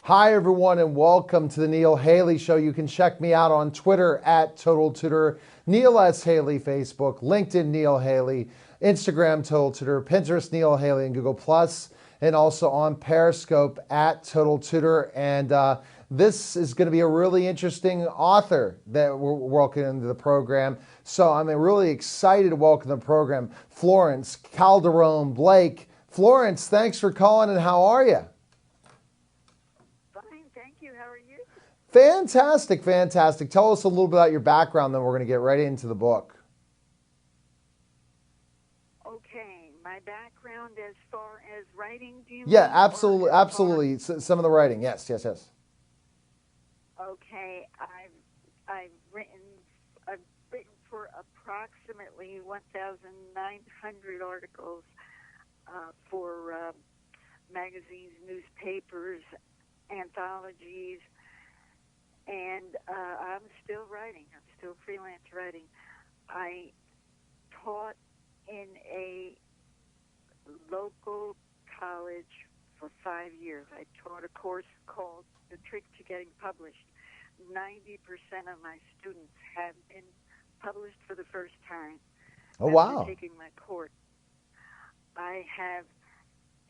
Hi, everyone, and welcome to the Neil Haley Show. You can check me out on Twitter at Total Tutor, Neil S. Haley, Facebook, LinkedIn Neil Haley, Instagram Total Tutor, Pinterest Neil Haley, and Google+, and also on Periscope at Total Tutor. And this is going to be a really interesting author that we're welcoming into the program. So I'm really excited to welcome the program, Florence Blake. Florence, thanks for calling, and how are you? Fantastic, fantastic. Tell us a little bit about your background, then we're going to get right into the book. Okay, my background as far as writing, do you Yeah, mean? absolutely, absolutely. Some of the writing, yes. Okay, I've written for approximately 1,900 articles for magazines, newspapers, anthologies. And I'm still writing. I'm still freelance writing. I taught in a local college for 5 years. I taught a course called The Trick to Getting Published. 90% of my students have been published for the first time. Oh, wow. After taking my course. I have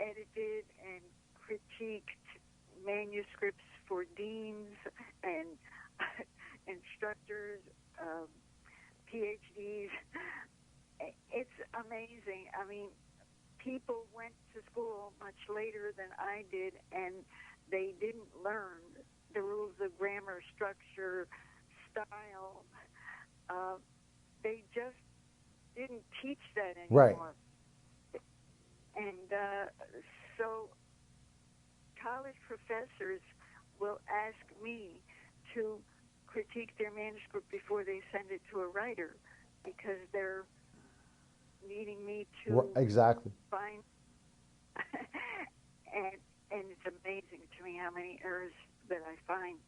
edited and critiqued manuscripts for deans and instructors, PhDs. It's amazing. I mean, people went to school much later than I did, and they didn't learn the rules of grammar, structure, style. They just didn't teach that anymore. Right. And so college professors will ask me to critique their manuscript before they send it to a writer because they're needing me to exactly find and it's amazing to me how many errors that I find.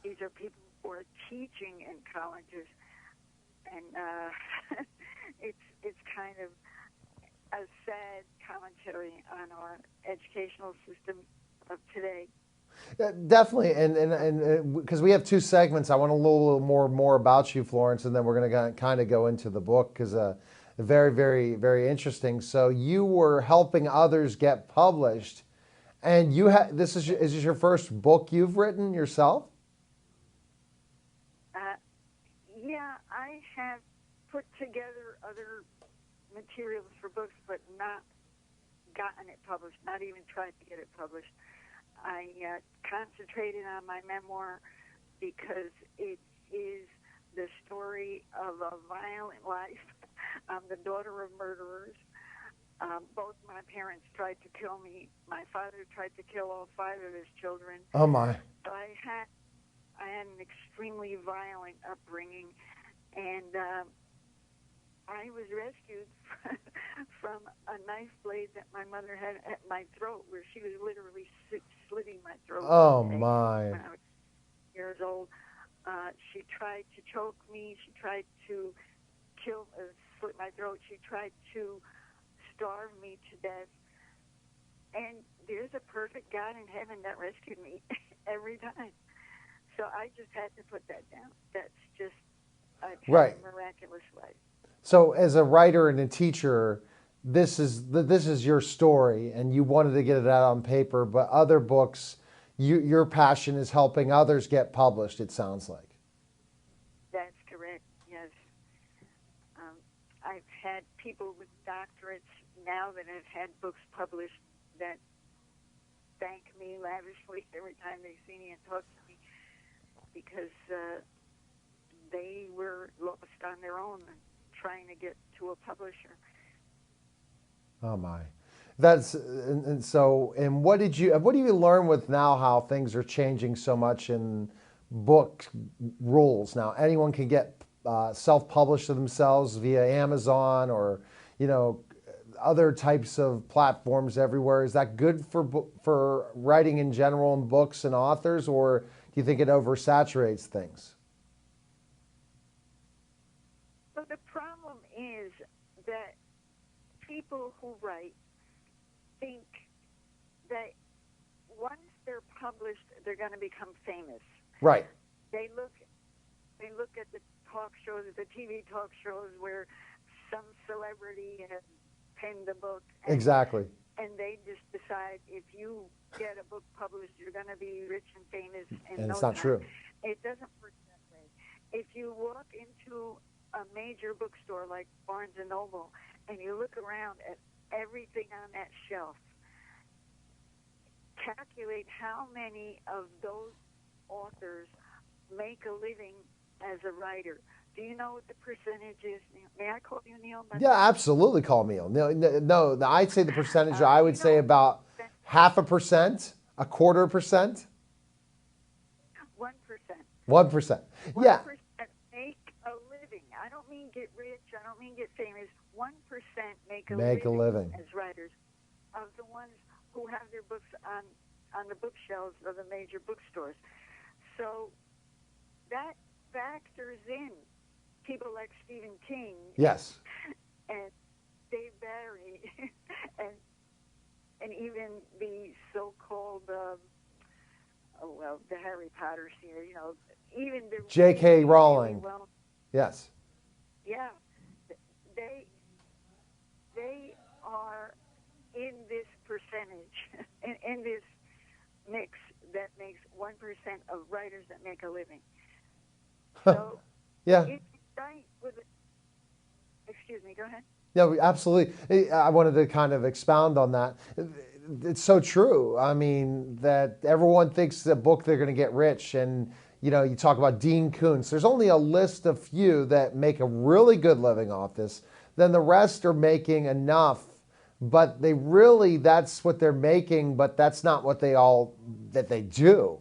These are people who are teaching in colleges, and it's kind of a sad commentary on our educational system of today. Definitely, and because we have two segments, I want a little more about you, Florence, and then we're going to kind of go into the book because very, very, very interesting. So you were helping others get published, and you had is this your first book you've written yourself? Yeah, I have put together other materials for books, but not gotten it published, not even tried to get it published. I concentrated on my memoir because it is the story of a violent life. I'm the daughter of murderers. Both my parents tried to kill me. My father tried to kill all 5 of his children. Oh, my. So I had an extremely violent upbringing, and I was rescued from a knife blade that my mother had at my throat, where she was literally slitting my throat. Oh, my. When I was years old, she tried to choke me. She tried to slit my throat. She tried to starve me to death. And there's a perfect God in heaven that rescued me every time. So I just had to put that down. That's just, I've had a miraculous life. So as a writer and a teacher, this is your story, and you wanted to get it out on paper, but other books, your passion is helping others get published, it sounds like. That's correct, yes. I've had people with doctorates now that have had books published that thank me lavishly every time they see me and talk to me because they were lost on their own trying to get to a publisher. Oh, my. And what do you learn with now how things are changing so much in book rules? Now anyone can get self-published to themselves via Amazon or other types of platforms everywhere. Is that good for writing in general and books and authors, or do you think it oversaturates things? Well, the problem is that people who write think that once they're published, they're going to become famous. Right. They look at the talk shows, the TV talk shows where some celebrity has penned a book. Exactly. And they just decide if you get a book published, you're going to be rich and famous in And no it's not time. true. It doesn't work that way. If you walk into a major bookstore like Barnes & Noble and you look around at everything on that shelf, calculate how many of those authors make a living as a writer. Do you know what the percentage is? May I call you Neil? Yeah, absolutely call me. No, I'd say the percentage, I would say about 0.5%, 1/4%. 1%. 1%. Yeah. 1% make a living. I don't mean get rich. I don't mean get famous. 1% make a living as writers of the ones who have their books on the bookshelves of the major bookstores. So that factors in people like Stephen King. Yes. And Dave Barry, and even the so-called, the Harry Potter series, even the J.K. Rowling. Yes. Yeah, they are in this percentage, in this mix that makes 1% of writers that make a living. So, yeah. Excuse me, go ahead. Yeah, absolutely. I wanted to kind of expound on that. It's so true. I mean, that everyone thinks the book they're going to get rich. And, you talk about Dean Koontz. There's only a list of few that make a really good living off this. Then the rest are making enough. But that's what they're making, but that's not what that they do.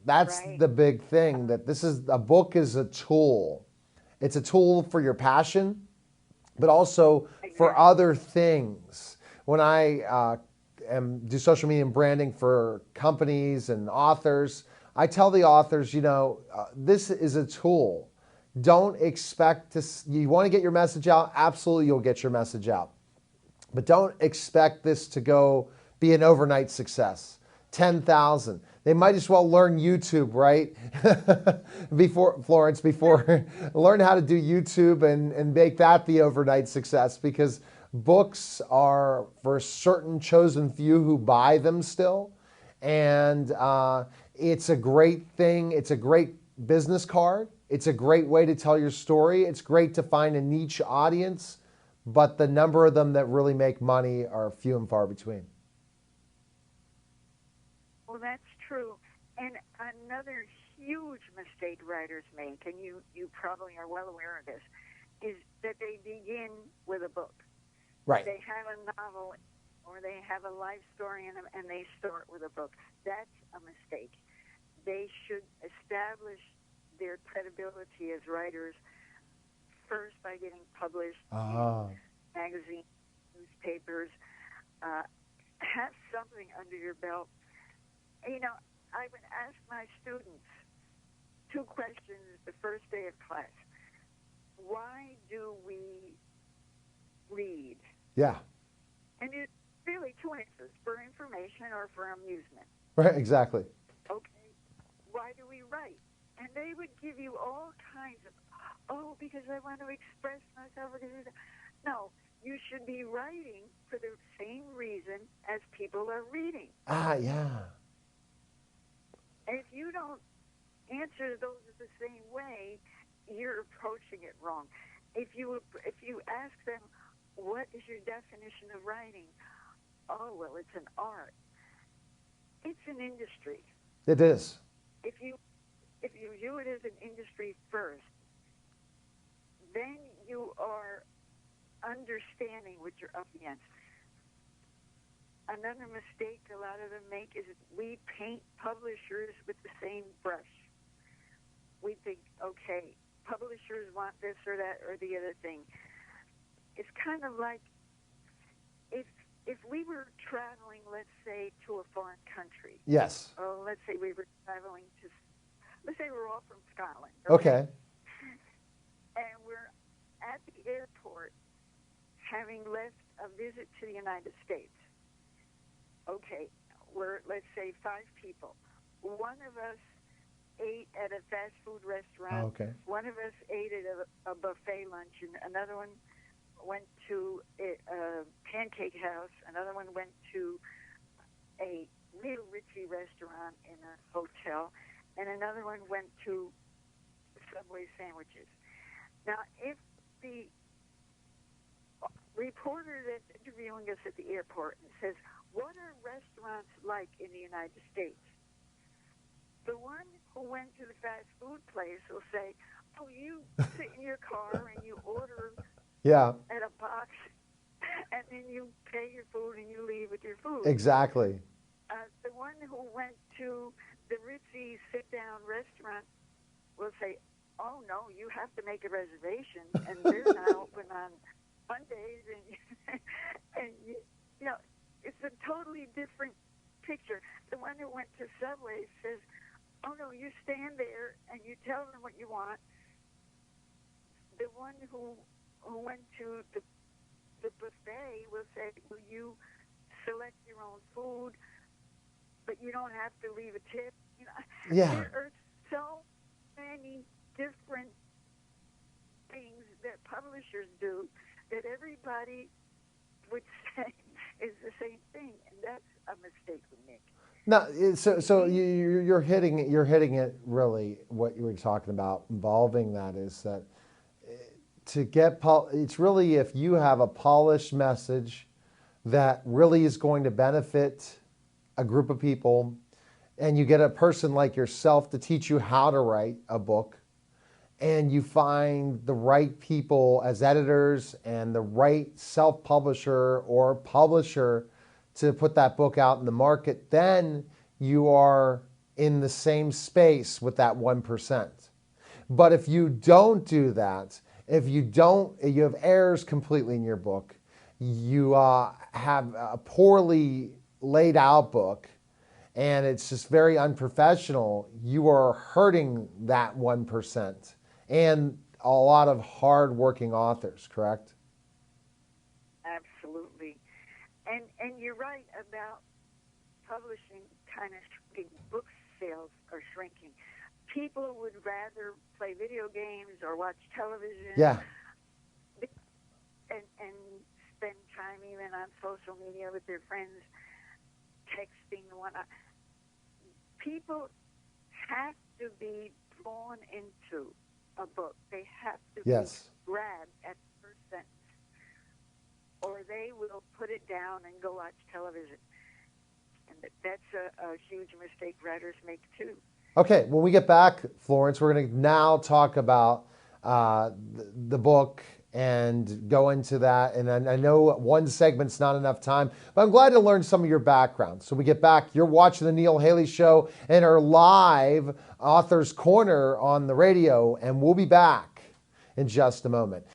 That's right. The big thing, that a book is a tool. It's a tool for your passion, but also for other things. When I do social media and branding for companies and authors, I tell the authors, this is a tool. Don't expect you want to get your message out? Absolutely, you'll get your message out. But don't expect this to be an overnight success. 10,000. They might as well learn YouTube, right? Florence, learn how to do YouTube and make that the overnight success, because books are for a certain chosen few who buy them still. And it's a great thing. It's a great business card. It's a great way to tell your story. It's great to find a niche audience, but the number of them that really make money are few and far between. Well, that's true. And another huge mistake writers make, and you probably are well aware of this, is that they begin with a book. Right. They have a novel or they have a life story in them, and they start with a book. That's a mistake. They should establish their credibility as writers first by getting published in magazines, newspapers. Have something under your belt. I would ask my students 2 questions the first day of class. Why do we read? Yeah. And it's really 2 answers, for information or for amusement. Right, exactly. Okay. Why do we write? And they would give you all kinds of, because I want to express myself. No, you should be writing for the same reason as people are reading. Yeah. And if you don't answer those the same way, you're approaching it wrong. If you ask them, what is your definition of writing? Oh, well, it's an art. It's an industry. It is. If you view it as an industry first, then you are understanding what you're up against. Another mistake a lot of them make is we paint publishers with the same brush. We think, okay, publishers want this or that or the other thing. It's kind of like if we were traveling, let's say, to a foreign country. Yes. Oh, let's say we were traveling let's say we're all from Scotland. Okay. And we're at the airport having left a visit to the United States. Okay, were, let's say, 5 people. One of us ate at a fast food restaurant. Okay. One of us ate at a buffet lunch, and another one went to a pancake house. Another one went to a real ritzy restaurant in a hotel, and another one went to Subway sandwiches. Now, if the reporter that's interviewing us at the airport and says, what are restaurants like in the United States? The one who went to the fast food place will say, oh, you sit in your car and you order at a box, and then you pay your food and you leave with your food. Exactly. The one who went to the ritzy sit-down restaurant will say, oh, no, you have to make a reservation, and they're not open on Mondays. And you know, it's a totally different picture. The one who went to Subway says, oh, no, you stand there and you tell them what you want. The one who went to the buffet will say, will you select your own food, but you don't have to leave a tip? You know, there are so many different things that publishers do that everybody would say is the same thing, and that's a mistake we make. No, so you're hitting it really. What you were talking about involving that is that to get it's really if you have a polished message that really is going to benefit a group of people, and you get a person like yourself to teach you how to write a book, and you find the right people as editors and the right self-publisher or publisher to put that book out in the market, then you are in the same space with that 1%. But if you don't do that, if you have errors completely in your book, you have a poorly laid out book, and it's just very unprofessional, you are hurting that 1% and a lot of hard-working authors, correct? Absolutely. And you're right about publishing kind of shrinking. Book sales are shrinking. People would rather play video games or watch television. Yeah. And spend time even on social media with their friends, texting and whatnot. People have to be drawn into a book. They have to be grabbed at the first sentence, or they will put it down and go watch television. And that's a huge mistake writers make too. Okay, when we get back, Florence, we're going to now talk about the book and go into that. And I know one segment's not enough time, but I'm glad to learn some of your background. So we get back, you're watching the Neil Haley Show and our live Author's Corner on the radio, and we'll be back in just a moment.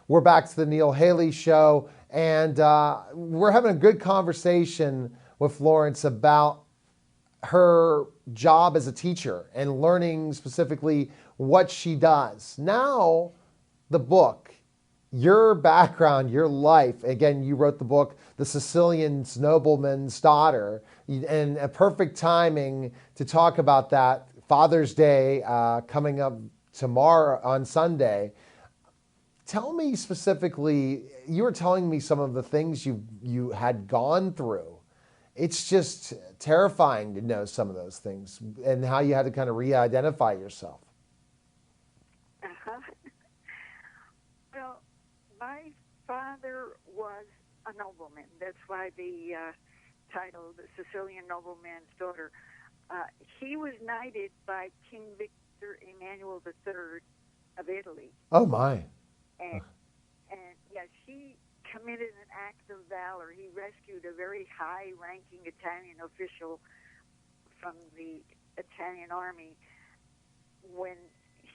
We're back to the Neil Haley Show, and we're having a good conversation with Florence about her job as a teacher and learning specifically what she does. Now, the book, your background, your life. Again, you wrote the book, The Sicilian Nobleman's Daughter, and a perfect timing to talk about that. Father's Day coming up tomorrow on Sunday. Tell me specifically, you were telling me some of the things you had gone through. It's just terrifying to know some of those things and how you had to kind of re-identify yourself. Well, my father was a nobleman. That's why the title, The Sicilian Nobleman's Daughter. He was knighted by King Victor Emmanuel III of Italy. Oh, my. And yes, he committed an act of valor. He rescued a very high-ranking Italian official from the Italian army when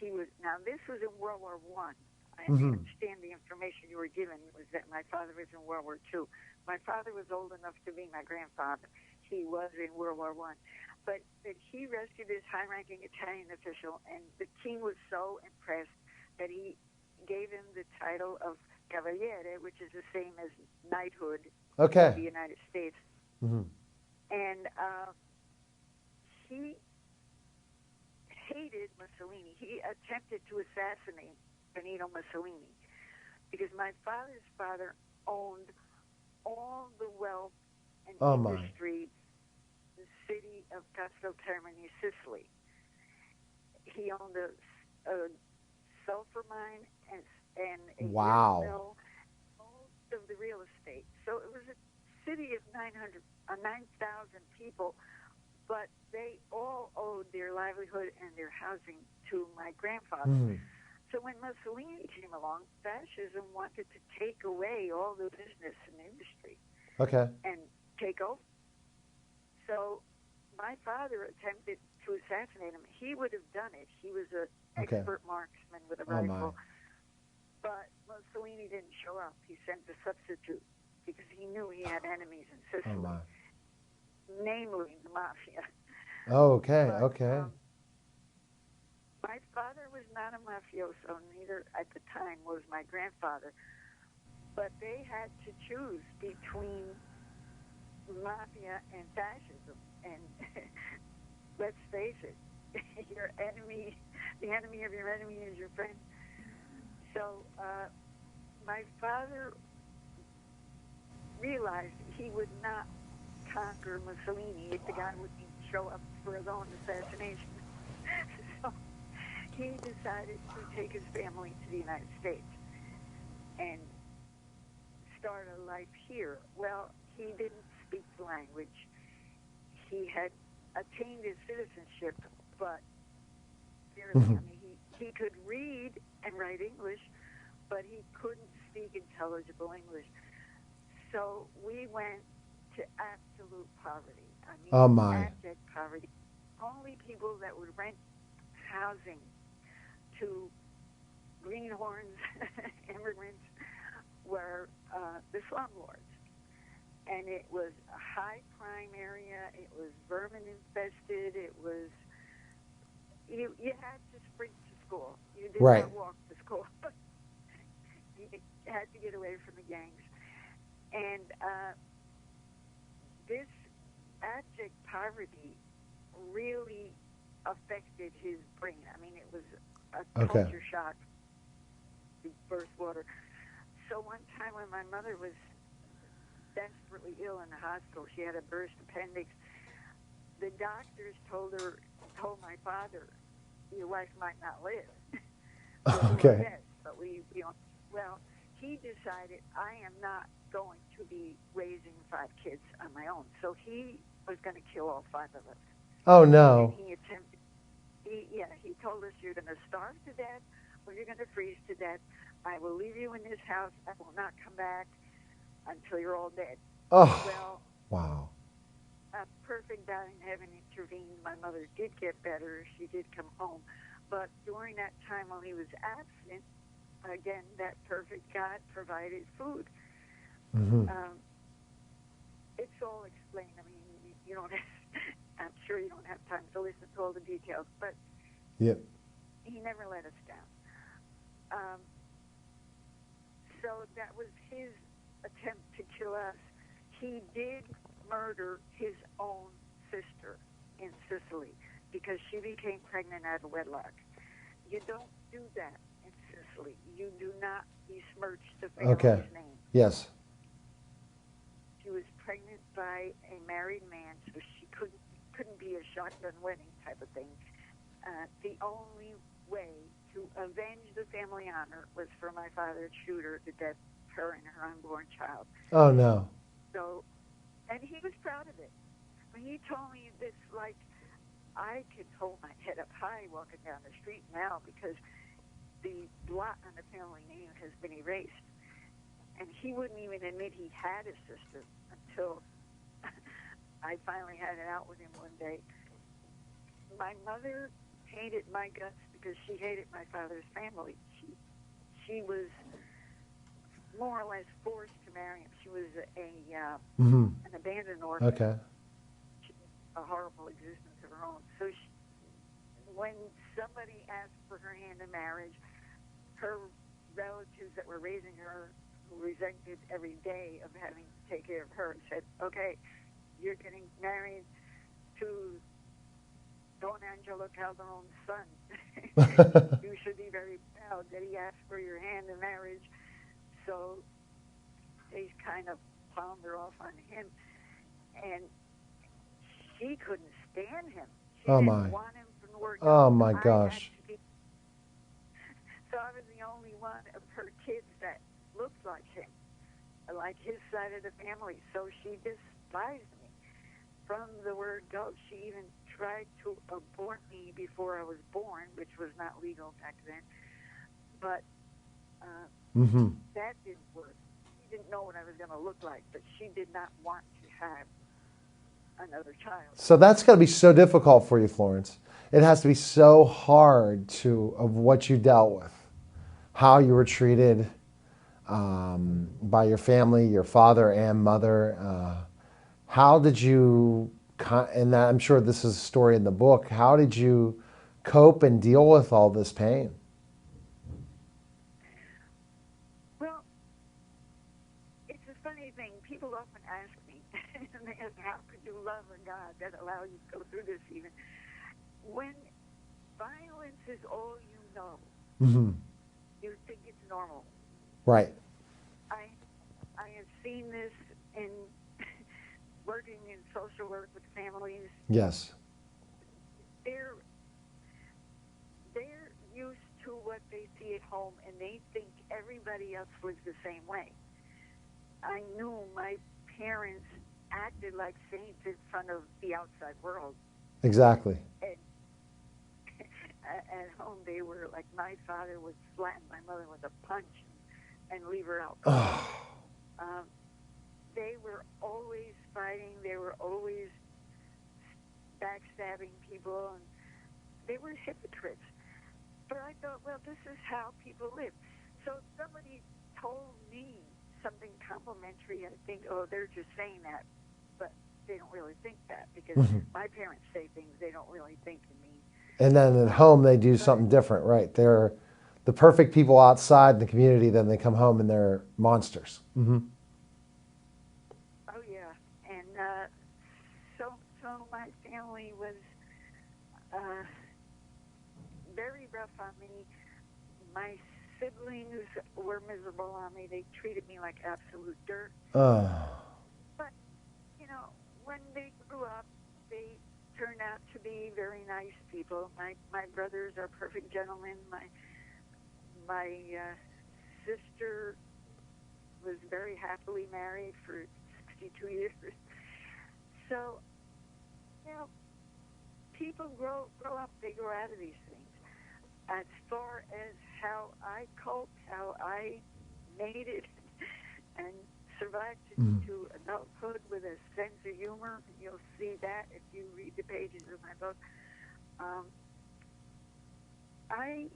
he was... Now, this was in World War I. I understand the information you were given was that my father was in World War II. My father was old enough to be my grandfather. He was in World War I. But that he rescued this high-ranking Italian official, and the king was so impressed that he gave him the title of Cavaliere, which is the same as knighthood in the United States. And he hated Mussolini. He attempted to assassinate Benito Mussolini because my father's father owned all the wealth and industry in the city of Casteltermini, Sicily. He owned a sulfur mine and a mill, most of the real estate. So it was a city of 9,000 people, but they all owed their livelihood and their housing to my grandfather. So when Mussolini came along, fascism wanted to take away all the business and industry and take over. So my father attempted to assassinate him. He would have done it. He was an expert marksman with a rifle. But Mussolini didn't show up. He sent a substitute because he knew he had enemies in Sicily, namely the mafia. My father was not a mafioso, neither at the time was my grandfather. But they had to choose between mafia and fascism. And let's face it, your enemy, the enemy of your enemy is your friend. So my father realized he would not conquer Mussolini if the guy wouldn't show up for his own assassination. So he decided to take his family to the United States and start a life here. Well, he didn't speak the language. He had attained his citizenship, but barely. I mean, he could read and write English, but he couldn't speak intelligible English. So we went to absolute poverty. I mean, abject poverty. Only people that would rent housing to greenhorns, immigrants, were the slumlords. And it was a high crime area. It was vermin infested. It was, you had to sprint to school. You did not walk to school. You had to get away from the gangs. And this abject poverty really affected his brain. I mean, it was a culture shock, the burst water. So one time when my mother was desperately ill in the hospital, she had a burst appendix, the doctors told my father, your wife might not live. But we don't. Well, he decided, I am not going to be raising 5 kids on my own. So he was going to kill all 5 of us. Oh, no. And he attempted, he told us, you're going to starve to death or you're going to freeze to death. I will leave you in this house. I will not come back until you're all dead. Oh, well, wow. A perfect God in heaven intervened. My mother did get better. She did come home. But during that time while he was absent, again, that perfect God provided food. It's all explained. I mean, you don't have, I'm sure you don't have time to listen to all the details, but he never let us down. So that was his attempt to kill us. He did murder his own sister in Sicily because she became pregnant out of wedlock. You don't do that in Sicily. You do not besmirch the family's name. Yes. She was pregnant by a married man, so she couldn't be a shotgun wedding type of thing. The only way to avenge the family honor was for my father to shoot her to death, her and her unborn child. Oh, no. So And he was proud of it. When he told me this, like, I could hold my head up high walking down the street now because the blot on the family name has been erased. And he wouldn't even admit he had a sister until I finally had it out with him one day. My mother hated my guts because she hated my father's family. She was more or less forced to marry him. She was an abandoned orphan. Okay. A horrible existence of her own. So when somebody asked for her hand in marriage, her relatives that were raising her, who resented every day of having to take care of her, said, okay, you're getting married to Don Angelo Calderon's son. You should be very proud that he asked for your hand in marriage. So they kind of palmed her off on him. And she couldn't stand him. She didn't want him from the word go. Oh, my gosh. So I was the only one of her kids that looked like him, like his side of the family. So she despised me from the word go. She even tried to abort me before I was born, which was not legal back then. But that didn't work. She didn't know what I was going to look like, but she did not want to have another child. So that's got to be so difficult for you, Florence. It has to be so hard of what you dealt with, how you were treated by your family, your father and mother. How did you, and I'm sure this is a story in the book, how did you cope and deal with all this pain? Well, it's a funny thing. People often ask me, how could you love a God that allowed you to go through this even? When violence is all you know, you think it's normal. Right. I have seen this in working in social work with families. Yes. They're used to what they see at home, and they think everybody else lives the same way. I knew my parents acted like saints in front of the outside world. Exactly. And at home, they were like, my father would flatten my mother with a punch and leave her out. They were always fighting. They were always backstabbing people, and they were hypocrites. But I thought, well, this is how people live. So if somebody told me something complimentary, I think, oh, they're just saying that, but they don't really think that, because my parents say things they don't really think to me. And then at home they do something different, right? They're the perfect people outside the community, then they come home and they're monsters. Oh, yeah. And so my family was very rough on me. My siblings were miserable on me. They treated me like absolute dirt. But, you know, when they grew up, they turned out to be very nice people. My brothers are perfect gentlemen. My sister was very happily married for 62 years. So, you know, people grow up, they grow out of these things. As far as how I coped, how I made it and survived to adulthood with a sense of humor, you'll see that if you read the pages of my book. I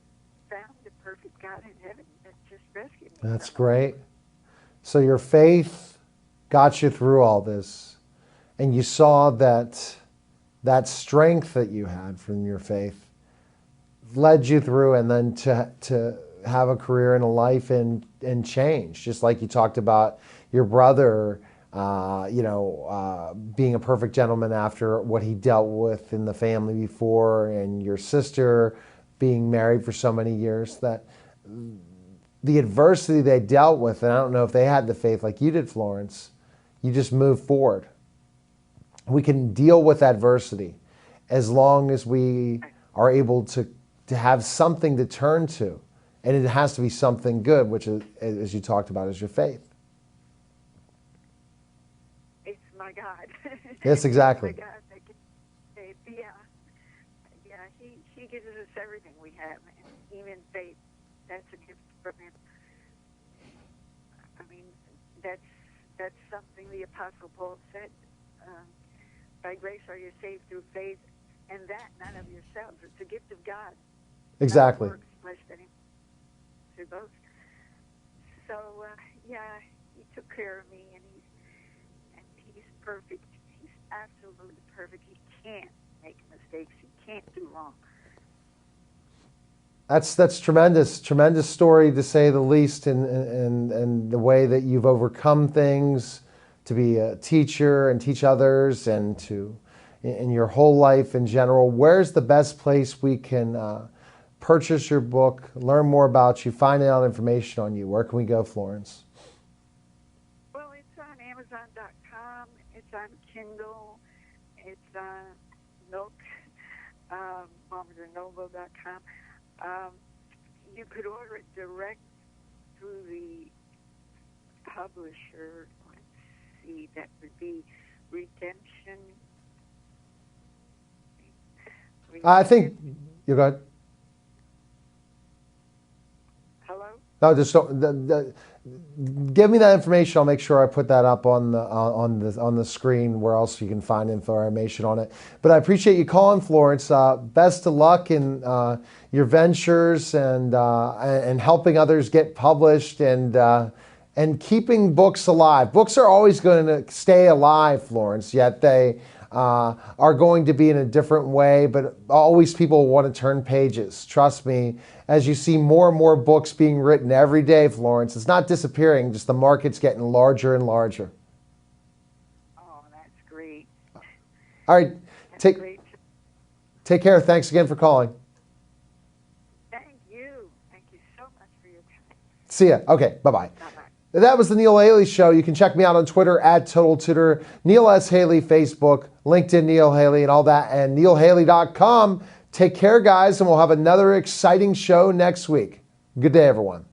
found the perfect God in heaven that just rescued me. That's great. So your faith got you through all this, and you saw that strength that you had from your faith led you through, and then to have a career and a life and change, just like you talked about your brother, being a perfect gentleman after what he dealt with in the family before, and your sister being married for so many years, that the adversity they dealt with, and I don't know if they had the faith like you did, Florence, you just moved forward. We can deal with adversity as long as we are able to have something to turn to. And it has to be something good, which is, as you talked about, is your faith. It's my my God. Yes, exactly. Oh my God, they can say, yeah. Yeah, he gives us everything we have, and even faith. That's a gift from him. I mean, that's something the Apostle Paul said. By grace are you saved through faith, and that not of yourselves. It's a gift of God. Exactly. Not works, lest any should boast. So yeah, he took care of me, and he's perfect. He's absolutely perfect. He can't make mistakes. He can't do wrong. That's tremendous story to say the least, and the way that you've overcome things, to be a teacher and teach others, and to in your whole life in general. Where's the best place we can purchase your book, learn more about you, find out information on you? Where can we go, Florence? Well, it's on Amazon.com. It's on Kindle. It's on Nook, BarnesandNoble.com. You could order it direct through the publisher. Let's see, that would be Redemption. I think you go ahead. Hello? No, just give me that information. I'll make sure I put that up on the screen where else you can find information on it. But I appreciate you calling, Florence. Best of luck in your ventures and helping others get published and keeping books alive. Books are always going to stay alive, Florence, yet they are going to be in a different way, but always people want to turn pages. Trust me, as you see more and more books being written every day, Florence, it's not disappearing, just the market's getting larger and larger. Oh, that's great. All right, take care. Thanks again for calling. Thank you. Thank you so much for your time. See ya. Okay, bye-bye. Bye-bye. That was the Neil Haley Show. You can check me out on Twitter at Total Tutor, Neil S. Haley, Facebook, LinkedIn, Neil Haley, and all that, and neilhaley.com. Take care, guys, and we'll have another exciting show next week. Good day, everyone.